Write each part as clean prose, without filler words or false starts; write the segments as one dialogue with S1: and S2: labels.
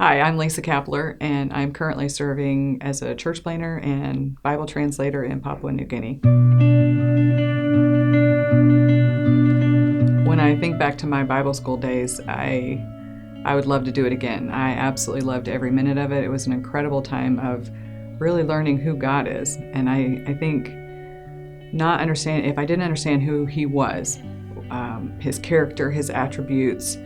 S1: Hi, I'm Lisa Kappeler, and I'm currently serving as a church planner and Bible translator in Papua New Guinea. When I think back to my Bible school days, I would love to do it again. I absolutely loved every minute of it. It was an incredible time of really learning who God is. And I think if I didn't understand who He was, His character, His attributes,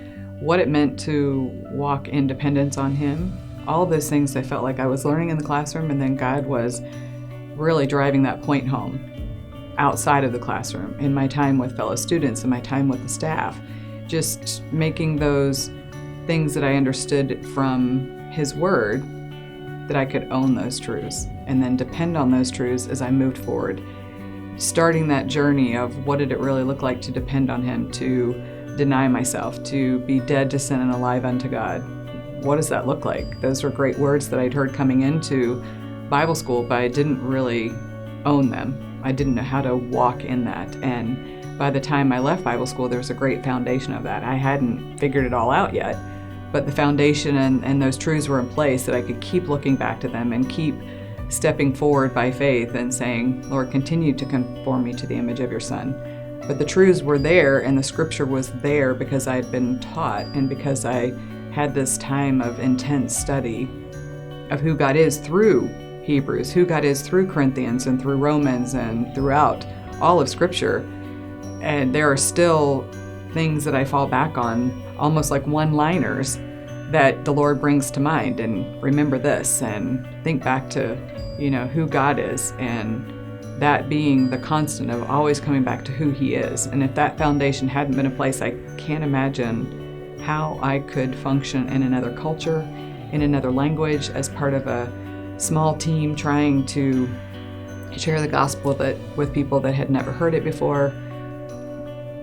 S1: what it meant to walk in dependence on Him, all of those things I felt like I was learning in the classroom, and then God was really driving that point home outside of the classroom, in my time with fellow students, in my time with the staff, just making those things that I understood from His Word, that I could own those truths and then depend on those truths as I moved forward. Starting that journey of what did it really look like to depend on Him, to deny myself, to be dead to sin and alive unto God. What does that look like? Those were great words that I'd heard coming into Bible school, but I didn't really own them. I didn't know how to walk in that. And by the time I left Bible school, there was a great foundation of that. I hadn't figured it all out yet, but the foundation and those truths were in place that I could keep looking back to them and keep stepping forward by faith and saying, Lord, continue to conform me to the image of your Son. But the truths were there, and the scripture was there because I had been taught and because I had this time of intense study of who God is through Hebrews, who God is through Corinthians and through Romans and throughout all of Scripture. And there are still things that I fall back on, almost like one-liners that the Lord brings to mind, and remember this and think back to, who God is, and that being the constant of always coming back to who He is. And if that foundation hadn't been in place, I can't imagine how I could function in another culture, in another language, as part of a small team trying to share the gospel with people that had never heard it before.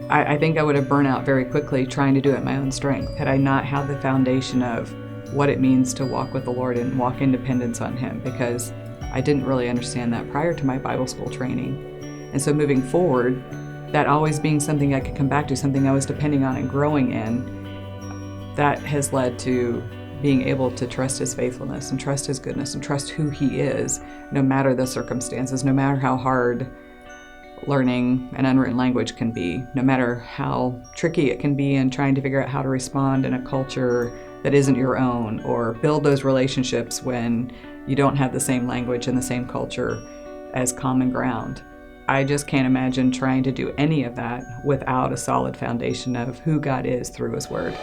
S1: I think I would have burned out very quickly trying to do it in my own strength had I not had the foundation of what it means to walk with the Lord and walk in dependence on Him, because I didn't really understand that prior to my Bible school training. And so moving forward, that always being something I could come back to, something I was depending on and growing in, that has led to being able to trust His faithfulness and trust His goodness and trust who He is, no matter the circumstances, no matter how hard learning an unwritten language can be, no matter how tricky it can be in trying to figure out how to respond in a culture that isn't your own, or build those relationships when you don't have the same language and the same culture as common ground. I just can't imagine trying to do any of that without a solid foundation of who God is through His Word.